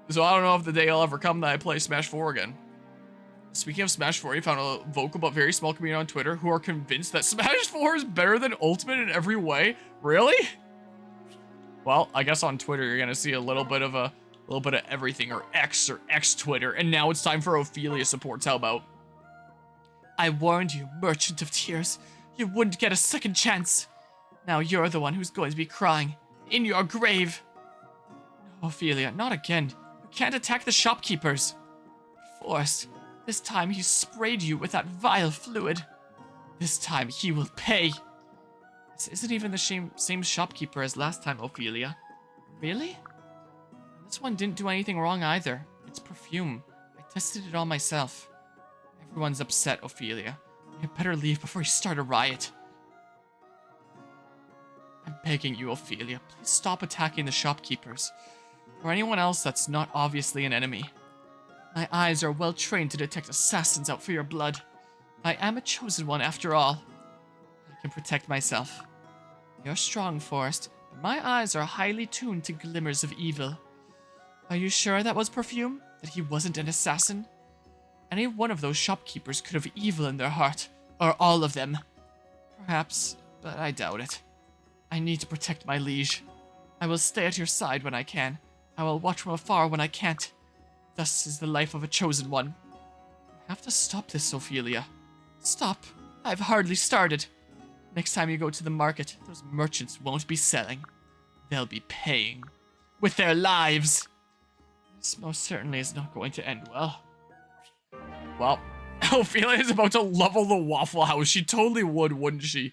So I don't know if the day will ever come that I play Smash 4 again. Speaking of Smash 4, you found a vocal but very small community on Twitter who are convinced that Smash 4 is better than Ultimate in every way. Really? Well, I guess on Twitter you're gonna see a little bit of everything, or X Twitter, and now it's time for Ophelia supports. How about? I warned you, Merchant of Tears. You wouldn't get a second chance. Now you're the one who's going to be crying in your grave. No, Ophelia, not again. You can't attack the shopkeepers. Forrest, this time he sprayed you with that vile fluid. This time he will pay. This isn't even the same shopkeeper as last time, Ophelia. Really? This one didn't do anything wrong either. It's perfume. I tested it on myself. Everyone's upset, Ophelia. You better leave before you start a riot. I'm begging you, Ophelia. Please stop attacking the shopkeepers. Or anyone else that's not obviously an enemy. My eyes are well trained to detect assassins out for your blood. I am a chosen one after all. I can protect myself. You're strong, Forrest, but my eyes are highly tuned to glimmers of evil. Are you sure that was perfume? That he wasn't an assassin? Any one of those shopkeepers could have evil in their heart, or all of them. Perhaps, but I doubt it. I need to protect my liege. I will stay at your side when I can. I will watch from afar when I can't. Thus is the life of a chosen one. I have to stop this, Ophelia. Stop. I've hardly started. Next time you go to the market, those merchants won't be selling. They'll be paying. With their lives. This most certainly is not going to end well. Well, Ophelia is about to level the Waffle House. She totally would, wouldn't she?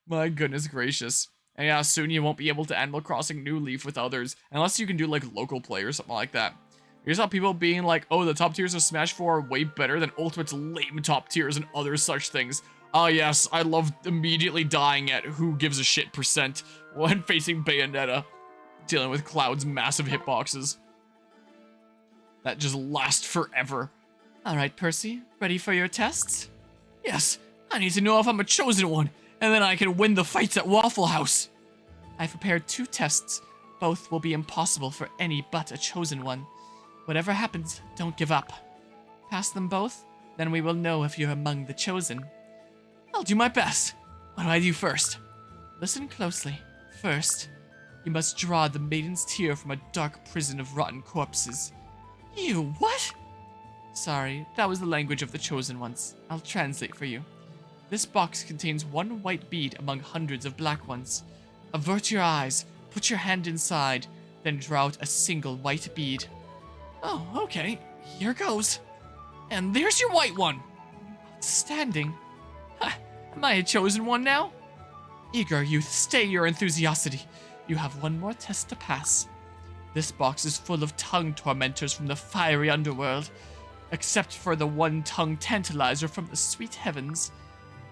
My goodness gracious. And yeah, soon you won't be able to Animal Crossing New Leaf with others, unless you can do like local play or something like that. Here's how people being like, oh, the top tiers of Smash 4 are way better than Ultimate's lame top tiers and other such things. Ah yes, I love immediately dying at who gives a shit % when facing Bayonetta, dealing with Cloud's massive hitboxes that just last forever. Alright, Percy, ready for your tests? Yes, I need to know if I'm a chosen one, and then I can win the fights at Waffle House. I've prepared 2 tests. Both will be impossible for any but a chosen one. Whatever happens, don't give up. Pass them both, then we will know if you're among the chosen. I'll do my best. What do I do first? Listen closely. First, you must draw the maiden's tear from a dark prison of rotten corpses. You what? Sorry, that was the language of the chosen ones. I'll translate for you. This box contains 1 white bead among hundreds of black ones. Avert your eyes, put your hand inside, then draw out a single white bead. Oh, okay. Here goes. And there's your white one. Outstanding. Ha, am I a chosen one now? Eager youth, stay your enthusiasty. You have 1 more test to pass. This box is full of tongue tormentors from the fiery underworld. Except for the 1 tongue tantalizer from the sweet heavens.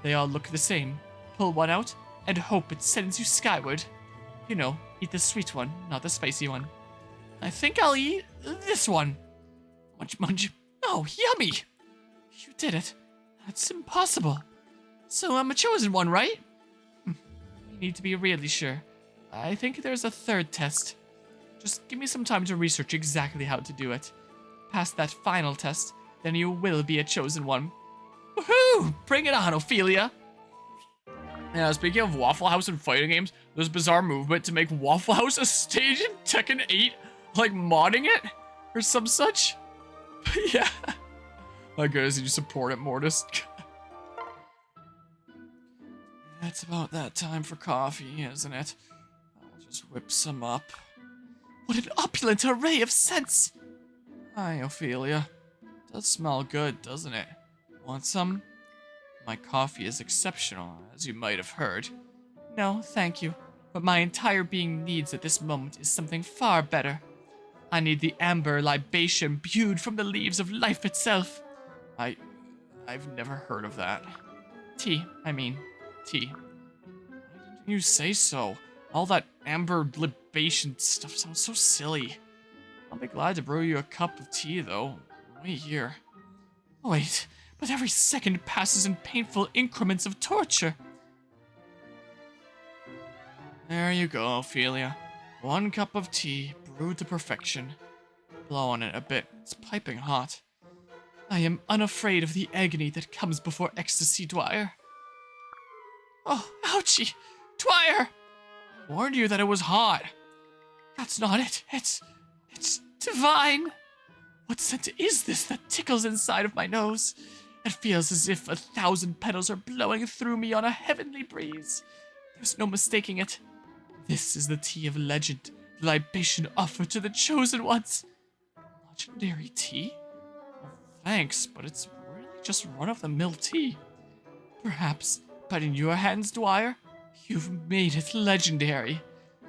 They all look the same. Pull one out, and hope it sends you skyward. You know, eat the sweet one, not the spicy one. I think I'll eat this one. Munch, munch. Oh, yummy! You did it. That's impossible. So I'm a chosen one, right? We need to be really sure. I think there's a 3rd test. Just give me some time to research exactly how to do it. Pass that final test, then you will be a chosen one. Woohoo! Bring it on, Ophelia! Yeah, speaking of Waffle House and fighting games, there's bizarre movement to make Waffle House a stage in Tekken 8, like modding it, or some such. But yeah. My goodness, did you support it, Mortis? It's about that time for coffee, isn't it? I'll just whip some up. What an opulent array of scents! Hi, Ophelia. Does smell good, doesn't it? Want some? My coffee is exceptional, as you might have heard. No, thank you. What my entire being needs at this moment is something far better. I need the amber libation brewed from the leaves of life itself. I've never heard of that. Tea, I mean. Tea. Why didn't you say so? All that amber libation stuff sounds so silly. I'll be glad to brew you a cup of tea, though. Wait here. Wait, but every second passes in painful increments of torture. There you go, Ophelia. 1 cup of tea, brewed to perfection. blow on it a bit. It's piping hot. I am unafraid of the agony that comes before ecstasy, Dwyer. Oh, ouchie! Dwyer! I warned you that it was hot. That's not it. It's divine. What scent is this that tickles inside of my nose? It feels as if 1,000 petals are blowing through me on a heavenly breeze. There's no mistaking it. This is the tea of legend, the libation offered to the chosen ones. Legendary tea? Well, thanks, but it's really just run-of-the-mill tea. Perhaps, but in your hands, Dwyer, you've made it legendary.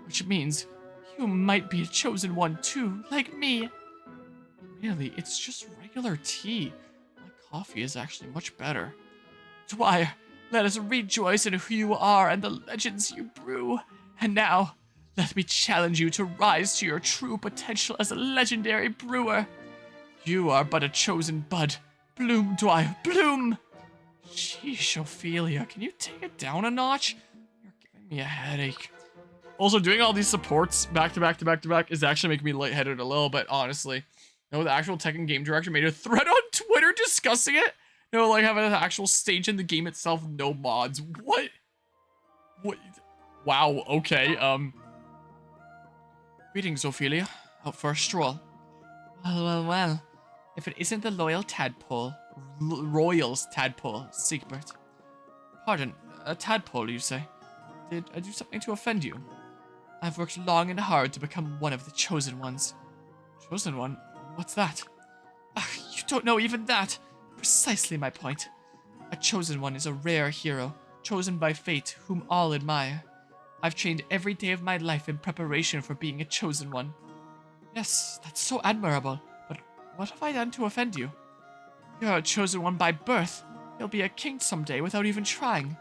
Which means you might be a chosen one too, like me. Really, it's just regular tea. My coffee is actually much better. Dwyer, let us rejoice in who you are and the legends you brew. And now, let me challenge you to rise to your true potential as a legendary brewer. You are but a chosen bud. Bloom, Dwyer, bloom! Sheesh, Ophelia, can you take it down a notch? You're giving me a headache. Also, doing all these supports back to back to back to back is actually making me lightheaded a little bit, honestly. No, the actual Tekken game director made a thread on Twitter discussing it. No, like having an actual stage in the game itself, no mods. What? What? Wow, okay, Greetings, Ophelia. Out for a stroll. Well. If it isn't the loyal tadpole, Royal's tadpole, Siegbert. Pardon, a tadpole, you say? Did I do something to offend you? I've worked long and hard to become one of the chosen ones. Chosen one? What's that? You don't know even that. Precisely my point. A chosen one is a rare hero, chosen by fate, whom all admire. I've trained every day of my life in preparation for being a chosen one. Yes, that's so admirable, but what have I done to offend you? You're a chosen one by birth. You'll be a king someday without even trying.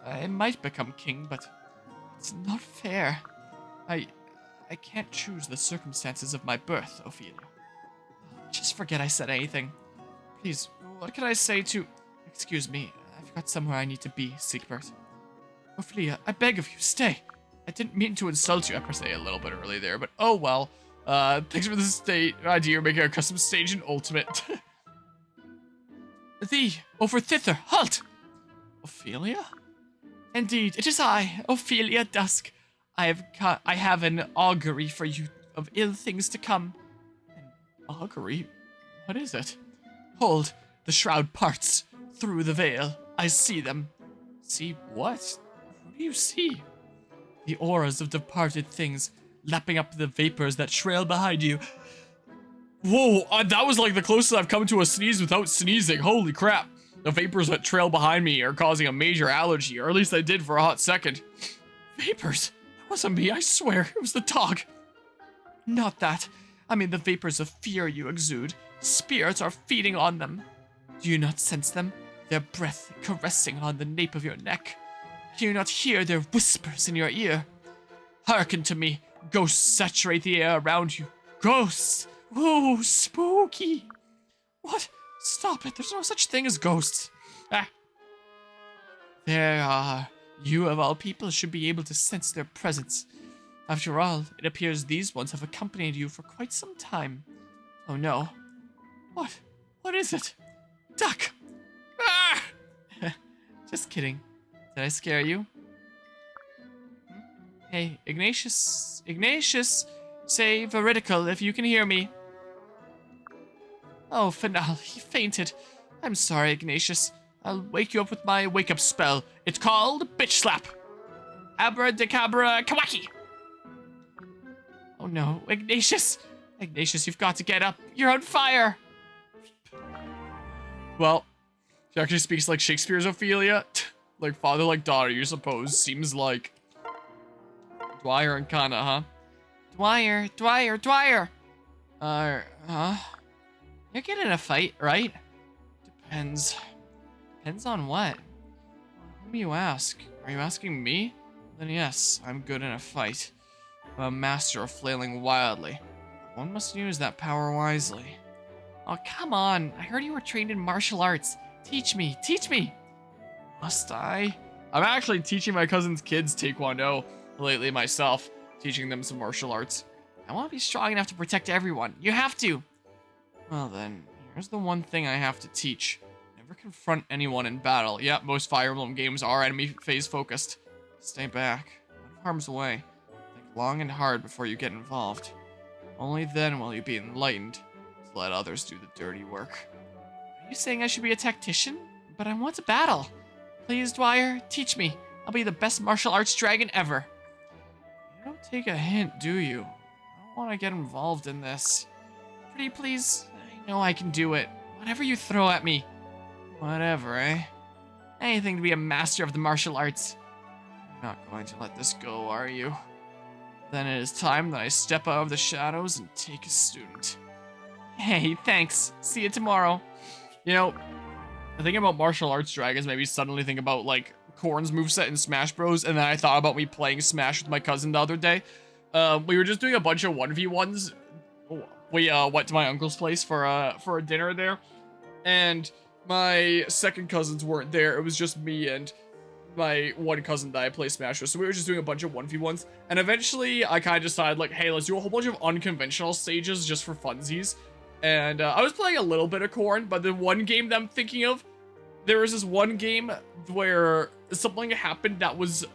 I might become king, but it's not fair. I can't choose the circumstances of my birth, Ophelia. Just forget I said anything. Please, what can I say to... Excuse me, I've got somewhere I need to be, Siegbert. Ophelia, I beg of you, stay. I didn't mean to insult you, I per se a little bit early there, but oh well. Thanks for the idea of making a custom stage in Ultimate. Thee, over thither, halt! Ophelia? Indeed, it is I, Ophelia Dusk. I have an augury for you of ill things to come. An augury? What is it? Hold, the shroud parts. Through the veil, I see them. See what? Who do you see? The auras of departed things, lapping up the vapors that trail behind you. Whoa, that was like the closest I've come to a sneeze without sneezing. Holy crap. The vapors that trail behind me are causing a major allergy, or at least they did for a hot second. Vapors? That wasn't me, I swear. It was the dog. Not that. I mean the vapors of fear you exude. Spirits are feeding on them. Do you not sense them? Their breath caressing on the nape of your neck. Do you not hear their whispers in your ear? Hearken to me. Ghosts saturate the air around you. Ghosts! Ooh, spooky! What? Stop it. There's no such thing as ghosts. Ah. There are. You, of all people, should be able to sense their presence. After all, it appears these ones have accompanied you for quite some time. Oh no. What? What is it? Duck! Ah! Just kidding. Did I scare you? Hey, Ignatius. Ignatius! Say veridical if you can hear me. Oh, Finale, he fainted. I'm sorry, Ignatius. I'll wake you up with my wake-up spell. It's called Bitch Slap. Abracadabra Kawaki. Oh no, Ignatius. Ignatius, you've got to get up. You're on fire. Well, she actually speaks like Shakespeare's Ophelia. Like father, like daughter, you suppose. Seems like Dwyer and Kana, huh? Dwyer. Huh? You're getting in a fight, right? Depends. Depends on what? Whom you ask? Are you asking me? Then yes, I'm good in a fight. I'm a master of flailing wildly. One must use that power wisely. Oh, come on. I heard you were trained in martial arts. Teach me. Teach me. Must I? I'm actually teaching my cousin's kids Taekwondo lately myself. Teaching them some martial arts. I want to be strong enough to protect everyone. You have to. Well then, here's the one thing I have to teach. Never confront anyone in battle. Yep, most Fire Emblem games are enemy phase focused. Stay back, out of harm's way. Think long and hard before you get involved. Only then will you be enlightened to let others do the dirty work. Are you saying I should be a tactician? But I want to battle. Please, Dwyer, teach me. I'll be the best martial arts dragon ever. You don't take a hint, do you? I don't want to get involved in this. Pretty please, I know I can do it. Whatever you throw at me. Whatever, eh? Anything to be a master of the martial arts. You're not going to let this go, are you? Then it is time that I step out of the shadows and take a student. Hey, thanks. See you tomorrow. You know, the thing about martial arts dragons made me suddenly think about, like, Corrin's moveset in Smash Bros. And then I thought about me playing Smash with my cousin the other day. We were just doing a bunch of 1v1s. We went to my uncle's place for a dinner there. And my second cousins weren't there. It was just me and my one cousin that I play Smash with. So we were just doing a bunch of 1v1s. And eventually I kind of decided, like, hey, let's do a whole bunch of unconventional stages just for funsies. And I was playing a little bit of Corrin, but the one game that I'm thinking of, there was this one game where something happened that was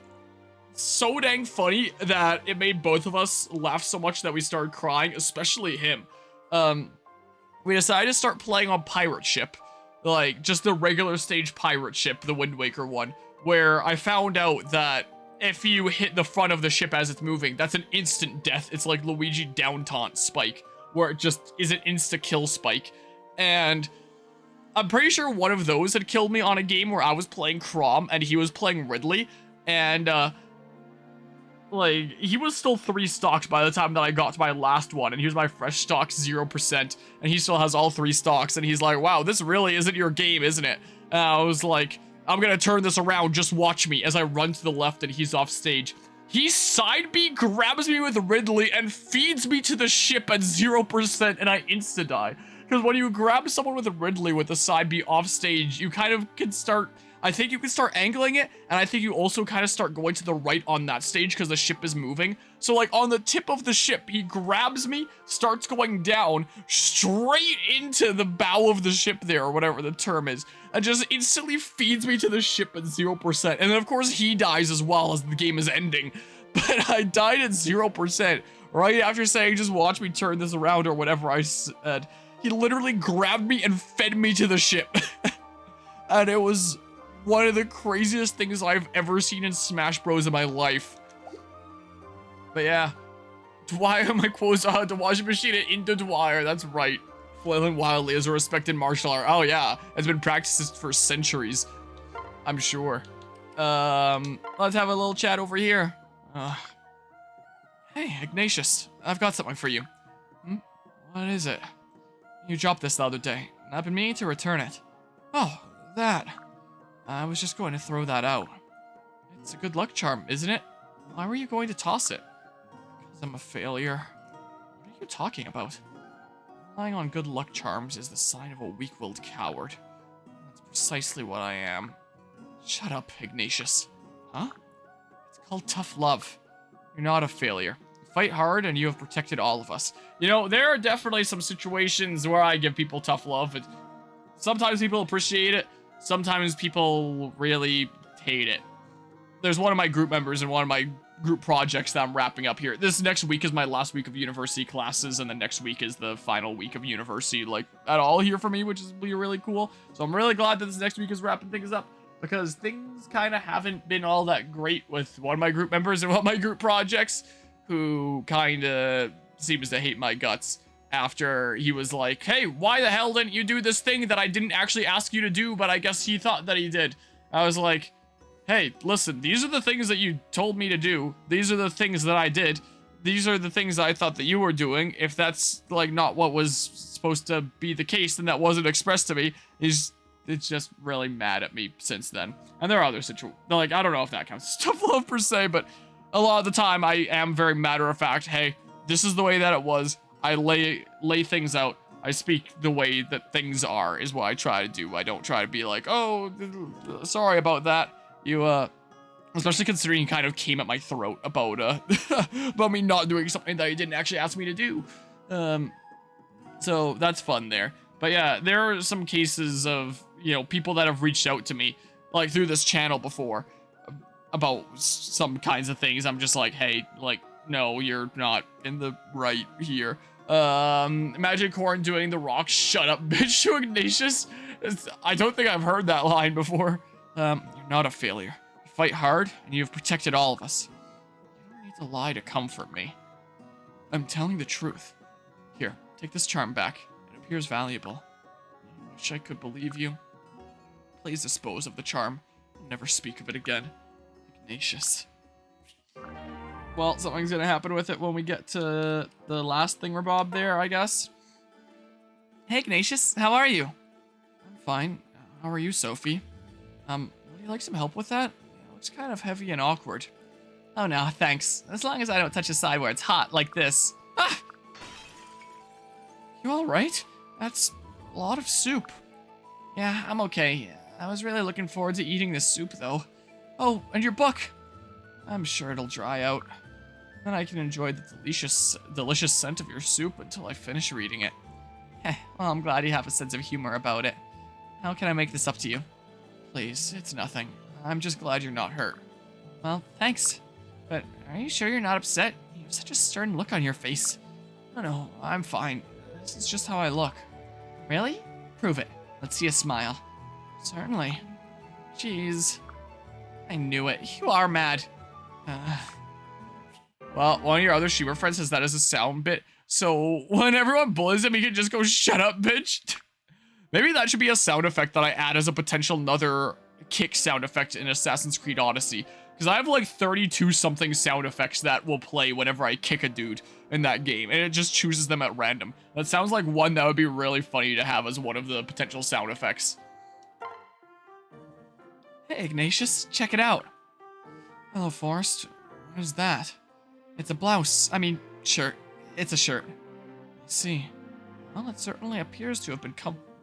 so dang funny that it made both of us laugh so much that we started crying, especially him. We decided to start playing on Pirate Ship, like just the regular stage Pirate Ship, the Wind Waker one, where I found out that if you hit the front of the ship as it's moving, that's an instant death. It's like Luigi down taunt Spike, where it just is an insta-kill Spike. And I'm pretty sure one of those had killed me on a game where I was playing Chrom and he was playing Ridley. And, like, he was still 3 stocks by the time that I got to my last one. And he was my fresh stock 0%. And he still has all 3 stocks. And he's like, wow, this really isn't your game, isn't it? And I was like, I'm gonna turn this around, just watch me as I run to the left and he's off stage. He side B, grabs me with Ridley, and feeds me to the ship at 0%, and I insta-die. Because when you grab someone with a Ridley with a side B off stage, you kind of can start, I think you can start angling it, and I think you also kind of start going to the right on that stage because the ship is moving. So like on the tip of the ship, he grabs me, starts going down, straight into the bow of the ship there, or whatever the term is, and just instantly feeds me to the ship at 0%. And then of course he dies as well as the game is ending. But I died at 0%, right after saying, just watch me turn this around, or whatever I said. He literally grabbed me and fed me to the ship. And it was one of the craziest things I've ever seen in Smash Bros. In my life. But yeah, Dwyer, my quotes are the washing machine into Dwyer, that's right. Flailing wildly is a respected martial art. Oh yeah, it's been practiced for centuries, I'm sure. Let's have a little chat over here. Hey, Ignatius, I've got something for you. What is it? You dropped this the other day, and I've been meaning to return it. Oh, that. I was just going to throw that out. It's a good luck charm, isn't it? Why were you going to toss it? Because I'm a failure. What are you talking about? Relying on good luck charms is the sign of a weak-willed coward. That's precisely what I am. Shut up, Ignatius. Huh? It's called tough love. You're not a failure. Fight hard and you have protected all of us. You know, there are definitely some situations where I give people tough love. And sometimes people appreciate it. Sometimes people really hate it. There's one of my group members in one of my group projects that I'm wrapping up here. This next week is my last week of university classes, and the next week is the final week of university, like, at all here for me, which is really cool. So I'm really glad that this next week is wrapping things up, because things kind of haven't been all that great with one of my group members and one of my group projects, who kind of seems to hate my guts after he was like, hey, why the hell didn't you do this thing that I didn't actually ask you to do, but I guess he thought that he did. I was like, hey, listen, these are the things that you told me to do. These are the things that I did. These are the things that I thought that you were doing. If that's, like, not what was supposed to be the case, then that wasn't expressed to me. It's just really mad at me since then. And there are other situations. Like, I don't know if that counts as tough love per se, but a lot of the time I am very matter-of-fact. Hey, this is the way that it was. I lay things out. I speak the way that things are, is what I try to do. I don't try to be like, oh, sorry about that. You Especially considering he kind of came at my throat about about me not doing something that he didn't actually ask me to do. So that's fun there. But yeah, there are some cases of, you know, people that have reached out to me, like through this channel before, about some kinds of things. I'm just like, hey, like, no, you're not in the right here. Imagine Corn doing the rock shut up bitch to Ignatius. I don't think I've heard that line before. You're not a failure. You fight hard, and you've protected all of us. You don't need to lie to comfort me. I'm telling the truth. Here, take this charm back. It appears valuable. I wish I could believe you. Please dispose of the charm. Never speak of it again. Ignatius. Well, something's gonna happen with it when we get to the last thingamabob there, I guess. Hey, Ignatius, how are you? I'm fine. How are you, Sophie? Would you like some help with that? It looks kind of heavy and awkward. Oh no, thanks. As long as I don't touch the side where it's hot like this. Ah! You alright? That's a lot of soup. Yeah, I'm okay. I was really looking forward to eating this soup, though. Oh, and your book! I'm sure it'll dry out. Then I can enjoy the delicious scent of your soup until I finish reading it. Heh, well, I'm glad you have a sense of humor about it. How can I make this up to you? Please, it's nothing. I'm just glad you're not hurt. Well, thanks. But are you sure you're not upset? You have such a stern look on your face. Oh no, I'm fine. This is just how I look. Really? Prove it. Let's see a smile. Certainly. Jeez. I knew it. You are mad. Well, one of your other streamer friends says that as a sound bit. So when everyone bullies him, he can just go, shut up, bitch. Maybe that should be a sound effect that I add as a potential another kick sound effect in Assassin's Creed Odyssey. Because I have like 32 something sound effects that will play whenever I kick a dude in that game. And it just chooses them at random. That sounds like one that would be really funny to have as one of the potential sound effects. Hey, Ignatius, check it out. Hello, Forrest. What is that? It's a blouse. I mean, shirt. It's a shirt. I see. Well, it certainly appears to have been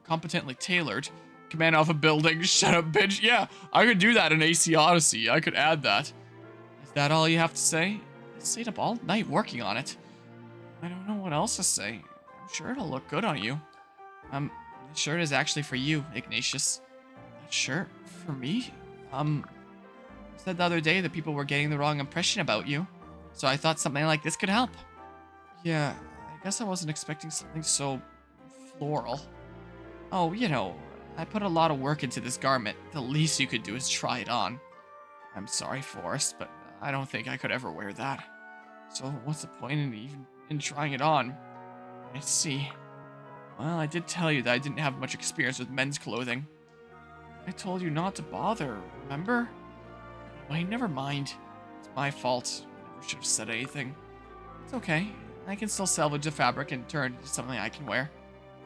competently tailored. Command off a building. Shut up, bitch. Yeah, I could do that in AC Odyssey. I could add that. Is that all you have to say? I stayed up all night working on it. I don't know what else to say. I'm sure it'll look good on you. The shirt is actually for you, Ignatius. That shirt? For me? You said the other day that people were getting the wrong impression about you. So I thought something like this could help. Yeah, I guess I wasn't expecting something so floral. Oh, you know, I put a lot of work into this garment. The least you could do is try it on. I'm sorry, Forrest, but I don't think I could ever wear that. So what's the point in trying it on? I see. Well, I did tell you that I didn't have much experience with men's clothing. I told you not to bother, remember? Anyway, never mind. It's my fault. I never should have said anything. It's okay. I can still salvage the fabric and turn it into something I can wear.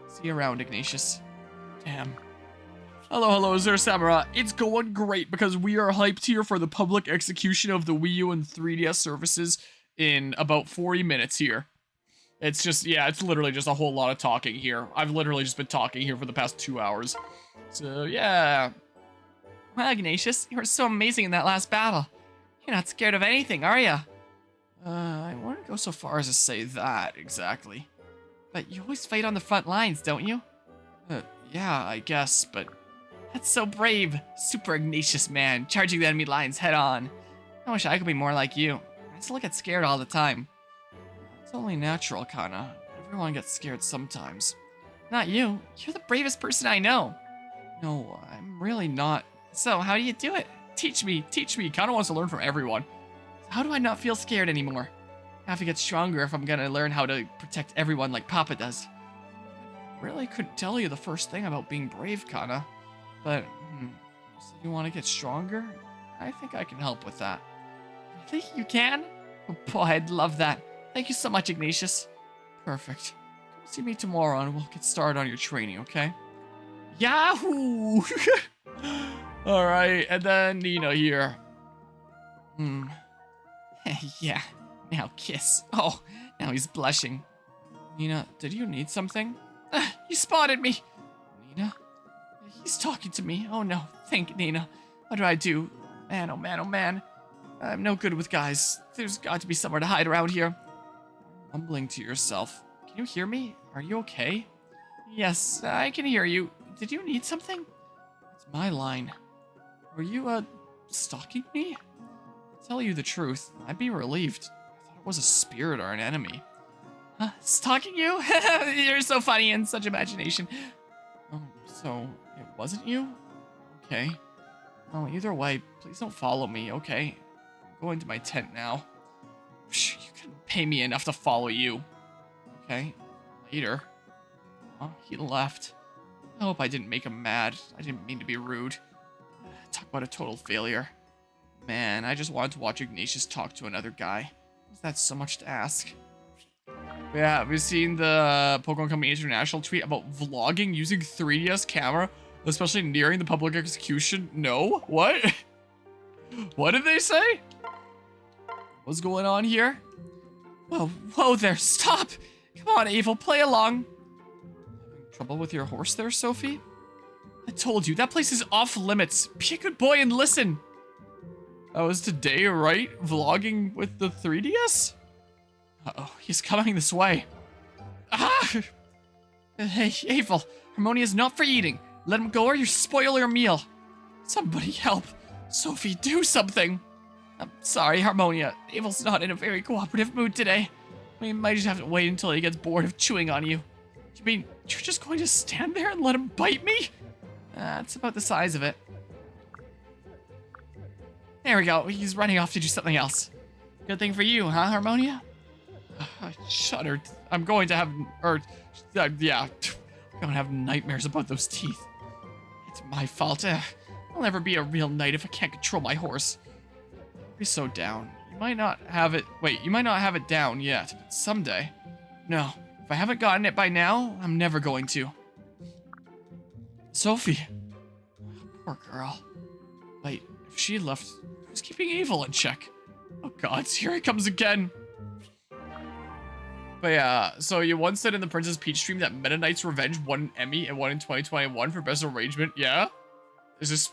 See you around, Ignatius. Damn. Hello, Zer Samara. It's going great because we are hyped here for the public execution of the Wii U and 3DS services in about 40 minutes here. It's just, yeah, it's literally just a whole lot of talking here. I've literally just been talking here for the past 2 hours. So, yeah. Well, Ignatius, you were so amazing in that last battle. You're not scared of anything, are ya? I wouldn't go so far as to say that, exactly. But you always fight on the front lines, don't you? Yeah, I guess, but... That's so brave. Super Ignatius, man, charging the enemy lines head on. I wish I could be more like you. I still get scared all the time. It's only natural, Kana. Everyone gets scared sometimes. Not you. You're the bravest person I know. No, I'm really not. So, how do you do it? Teach me. Kana wants to learn from everyone. How do I not feel scared anymore? I have to get stronger if I'm gonna learn how to protect everyone like Papa does. I really couldn't tell you the first thing about being brave, Kana. But, so you want to get stronger? I think I can help with that. Really? You can? Oh boy, I'd love that. Thank you so much, Ignatius. Perfect. Come see me tomorrow and we'll get started on your training, okay? Yahoo! Alright, and then Nina here. Yeah, now kiss. Oh, now he's blushing. Nina, did you need something? You spotted me! Nina? He's talking to me. Oh no, think, Nina. What do I do? Man, oh man, oh man. I'm no good with guys. There's got to be somewhere to hide around here. Mumbling to yourself. Can you hear me? Are you okay? Yes, I can hear you. Did you need something? It's my line. Were you, stalking me? To tell you the truth, I'd be relieved. I thought it was a spirit or an enemy. Huh? Stalking you? You're so funny and such imagination. Oh, so it wasn't you? Okay. Well, either way, please don't follow me, okay? I'm going to my tent now. You couldn't pay me enough to follow you. Okay, later. Oh, he left. I hope I didn't make him mad. I didn't mean to be rude. Talk about a total failure. Man, I just wanted to watch Ignatius talk to another guy. Was that so much to ask? Yeah, have you seen the Pokemon Company International tweet about vlogging using 3DS camera, especially nearing the public execution? No? What? What did they say? What's going on here? Whoa there, stop! Come on, Evil, play along. Having trouble with your horse there, Sophie? I told you, that place is off limits. Be a good boy and listen. Oh, is today right? Vlogging with the 3DS? Uh-oh, he's coming this way. Ah! Hey, Evil, Harmonia's not for eating. Let him go or you spoil your meal. Somebody help. Sophie, do something. I'm sorry, Harmonia. Evil's not in a very cooperative mood today. We might just have to wait until he gets bored of chewing on you. You mean you're just going to stand there and let him bite me? That's about the size of it. There we go. He's running off to do something else. Good thing for you, huh, Harmonia? I shuddered. I'm going to have, yeah, I'm going to have nightmares about those teeth. It's my fault. I'll never be a real knight if I can't control my horse. Be so down. You might not have it. Wait, you might not have it down yet, but someday. No, if I haven't gotten it by now, I'm never going to. Sophie. Poor girl. Wait, if she left, who's keeping Evil in check? Oh God, here he comes again. But yeah, so you once said in the Princess Peach stream that Meta Knight's Revenge won an Emmy and won in 2021 for Best Arrangement. Yeah? Is this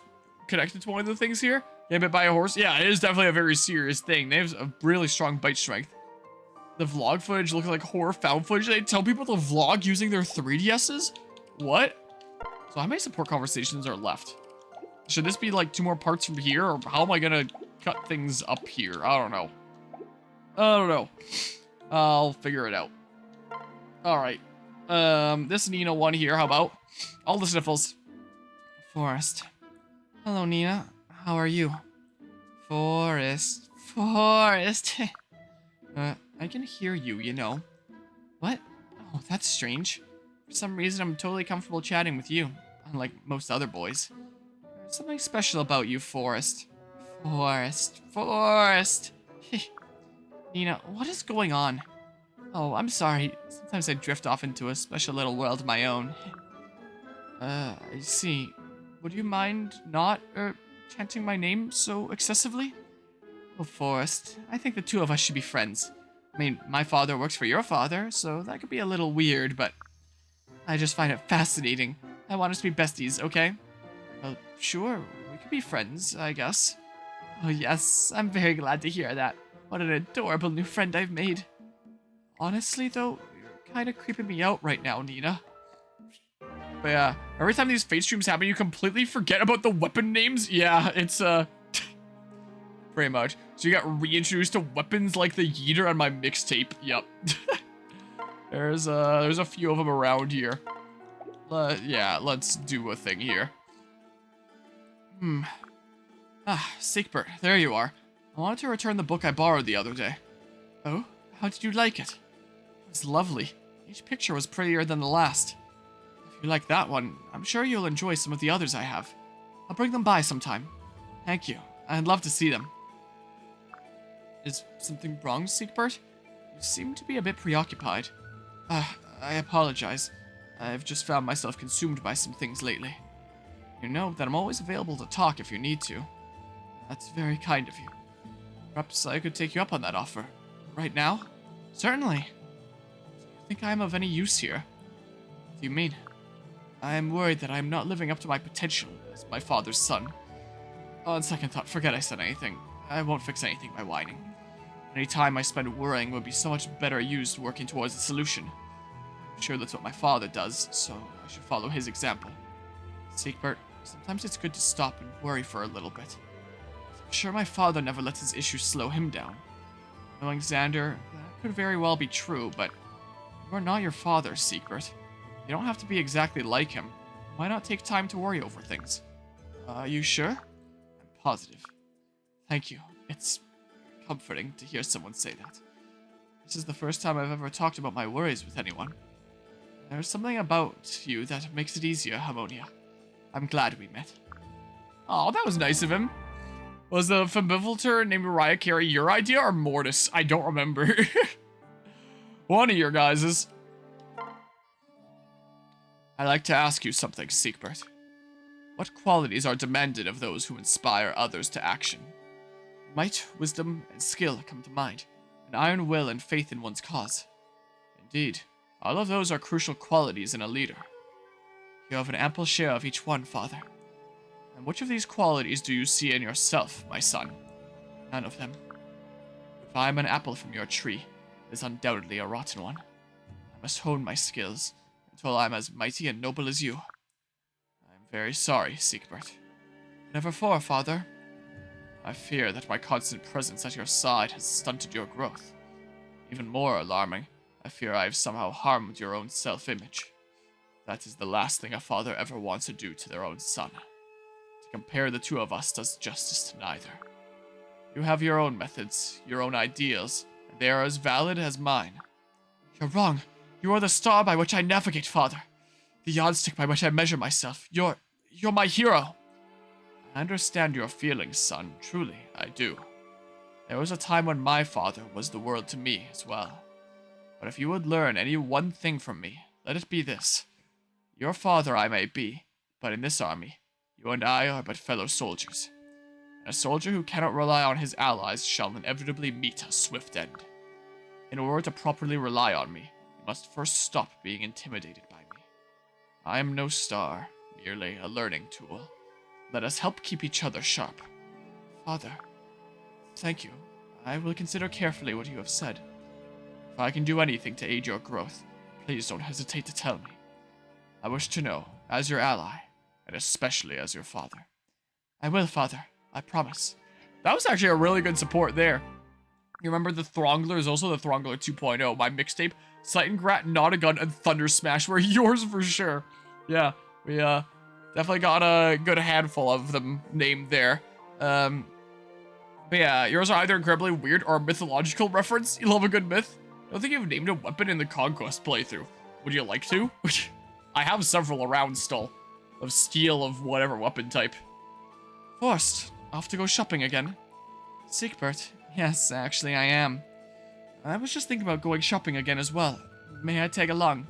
connected to one of the things here? Get bit by a horse? Yeah, it is definitely a very serious thing. They have a really strong bite strength. The vlog footage looks like horror found footage. They tell people to vlog using their 3DSs? What? So how many support conversations are left? Should this be like 2 more parts from here? Or how am I gonna cut things up here? I don't know. I'll figure it out. Alright. This Nina one here, how about? All the sniffles. Forest. Hello, Nina. How are you? Forest. I can hear you, you know. What? Oh, that's strange. For some reason, I'm totally comfortable chatting with you, unlike most other boys. There's something special about you, Forest. Forest. Nina, what is going on? Oh, I'm sorry. Sometimes I drift off into a special little world of my own. I see. Would you mind not, chanting my name so excessively? Oh, Forrest, I think the 2 of us should be friends. I mean, my father works for your father, so that could be a little weird, but I just find it fascinating. I want us to be besties, okay? Well, sure, we could be friends, I guess. Oh, yes, I'm very glad to hear that. What an adorable new friend I've made. Honestly, though, you're kind of creeping me out right now, Nina. But yeah, every time these fate streams happen, you completely forget about the weapon names. Yeah, it's, pretty much. So you got reintroduced to weapons like the Yeeter on my mixtape. Yep. There's a few of them around here. Yeah, let's do a thing here. Sigbert, there you are. I wanted to return the book I borrowed the other day. Oh? How did you like it? It was lovely. Each picture was prettier than the last. If you like that one, I'm sure you'll enjoy some of the others I have. I'll bring them by sometime. Thank you. I'd love to see them. Is something wrong, Sigbert? You seem to be a bit preoccupied. I apologize. I've just found myself consumed by some things lately. You know that I'm always available to talk if you need to. That's very kind of you. Perhaps I could take you up on that offer. Right now? Certainly. Do you think I am of any use here? What do you mean? I am worried that I am not living up to my potential as my father's son. On second thought, forget I said anything. I won't fix anything by whining. Any time I spend worrying would be so much better used working towards a solution. I'm sure that's what my father does, so I should follow his example. Siegbert, sometimes it's good to stop and worry for a little bit. I'm sure my father never lets his issues slow him down. Knowing Xander, that could very well be true, but you are not your father, Siegbert. You don't have to be exactly like him. Why not take time to worry over things? You sure? I'm positive. Thank you. It's comforting to hear someone say that. This is the first time I've ever talked about my worries with anyone. There's something about you that makes it easier, Harmonia. I'm glad we met. Oh, that was nice of him. Was the Fambivilter named Mariah Carey your idea or Mortis? I don't remember. One of your guys's. I'd like to ask you something, Siegbert. What qualities are demanded of those who inspire others to action? Might, wisdom, and skill come to mind. An iron will and faith in one's cause. Indeed, all of those are crucial qualities in a leader. You have an ample share of each one, Father. And which of these qualities do you see in yourself, my son? None of them. If I am an apple from your tree, it is undoubtedly a rotten one. I must hone my skills until I am as mighty and noble as you. I am very sorry, Siegbert. Never for, Father. I fear that my constant presence at your side has stunted your growth. Even more alarming, I fear I have somehow harmed your own self-image. That is the last thing a father ever wants to do to their own son. To compare the two of us does justice to neither. You have your own methods, your own ideals, and they are as valid as mine. You're wrong. You are the star by which I navigate, Father. The yardstick by which I measure myself. You're my hero. I understand your feelings, son. Truly, I do. There was a time when my father was the world to me as well. But if you would learn any one thing from me, let it be this. Your father I may be, but in this army, you and I are but fellow soldiers. And a soldier who cannot rely on his allies shall inevitably meet a swift end. In order to properly rely on me, you must first stop being intimidated by me. I am no star, merely a learning tool. Let us help keep each other sharp. Father, thank you. I will consider carefully what you have said. If I can do anything to aid your growth, please don't hesitate to tell me. I wish to know, as your ally, and especially as your father. I will, Father. I promise. That was actually a really good support there. You remember the Throngler is also the Throngler 2.0. My mixtape, Sightengrat, Not a Gun, and Thunder Smash were yours for sure. Yeah, we definitely got a good handful of them named there. But yeah, yours are either incredibly weird or a mythological reference. You love a good myth. I don't think you've named a weapon in the Conquest playthrough. Would you like to? I have several around still. Of steel of whatever weapon type. Forced. Off to go shopping again. Siegbert. Yes, actually I am. I was just thinking about going shopping again as well. May I tag along?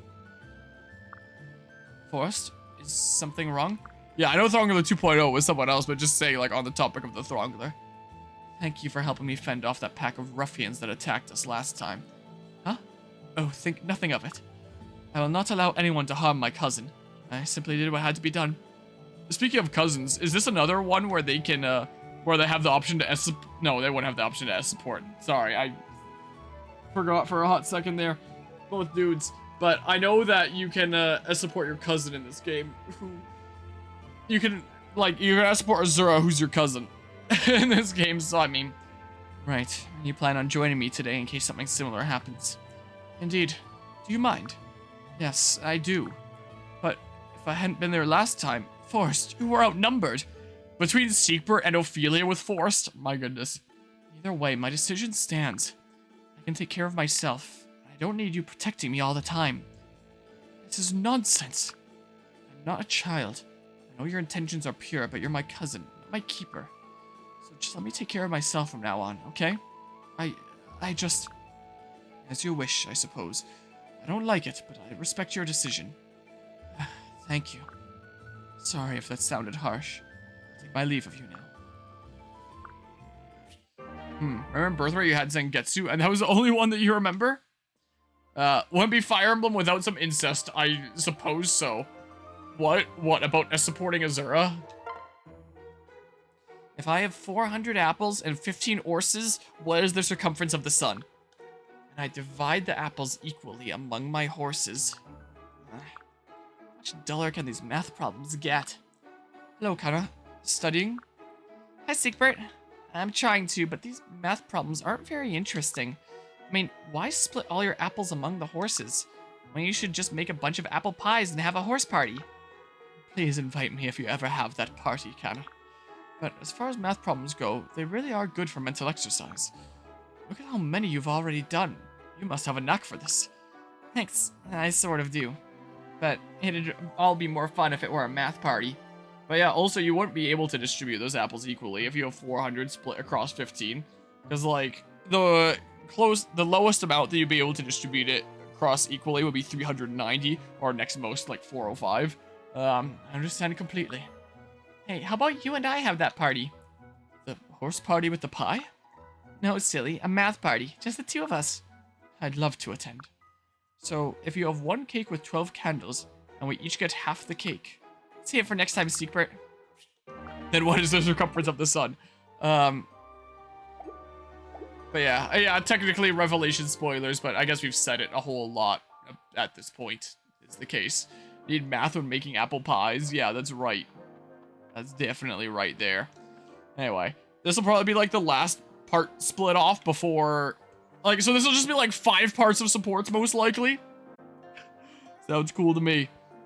Forrest? Is something wrong? Yeah, I know Throngler 2.0 was someone else, but just saying, like, on the topic of the Throngler. Thank you for helping me fend off that pack of ruffians that attacked us last time. Huh? Oh, think nothing of it. I will not allow anyone to harm my cousin. I simply did what had to be done. Speaking of cousins, is this another one where they can, where they have the option to S... No, they wouldn't have the option to S support. Sorry, I forgot for a hot second there. Both dudes. But I know that you can S support your cousin in this game. You can, like, you can S support Azura, who's your cousin in this game, so I mean... Right, you plan on joining me today in case something similar happens. Indeed. Do you mind? Yes, I do. But if I hadn't been there last time, Forrest, you were outnumbered. Between Siegbert and Ophelia with Forrest, my goodness. Either way, my decision stands. I can take care of myself. I don't need you protecting me all the time. This is nonsense. I'm not a child. I know your intentions are pure, but you're my cousin, my keeper. So just let me take care of myself from now on, okay? I just... As you wish, I suppose. I don't like it, but I respect your decision. Thank you. Sorry if that sounded harsh. I'll take my leave of you now. Remember Birthright you had Zangetsu, and that was the only one that you remember? Wouldn't be Fire Emblem without some incest, I suppose so. What? What about supporting Azura? If I have 400 apples and 15 horses, what is the circumference of the sun? And I divide the apples equally among my horses. How much duller can these math problems get? Hello, Kara. Studying? Hi, Siegbert. I'm trying to, but these math problems aren't very interesting. I mean, why split all your apples among the horses when you should just make a bunch of apple pies and have a horse party? Please invite me if you ever have that party, Kara. But as far as math problems go, they really are good for mental exercise. Look at how many you've already done. You must have a knack for this. Thanks, I sort of do. But it'd all be more fun if it were a math party. But yeah, also you wouldn't be able to distribute those apples equally if you have 400 split across 15. Because like, the lowest amount that you'd be able to distribute it across equally would be 390, or next most like 405. I understand completely. Hey, how about you and I have that party? The horse party with the pie? No, silly, a math party, just the two of us. I'd love to attend. So, if you have one cake with 12 candles, and we each get half the cake. Save it for next time, Siegbert. Then what is the circumference of the sun? But yeah, technically Revelation spoilers, but I guess we've said it a whole lot at this point, is the case. Need math when making apple pies? Yeah, that's right. That's definitely right there. Anyway, this will probably be like the last part split off before... Like, so this will just be like 5 parts of supports, most likely. Sounds cool to me.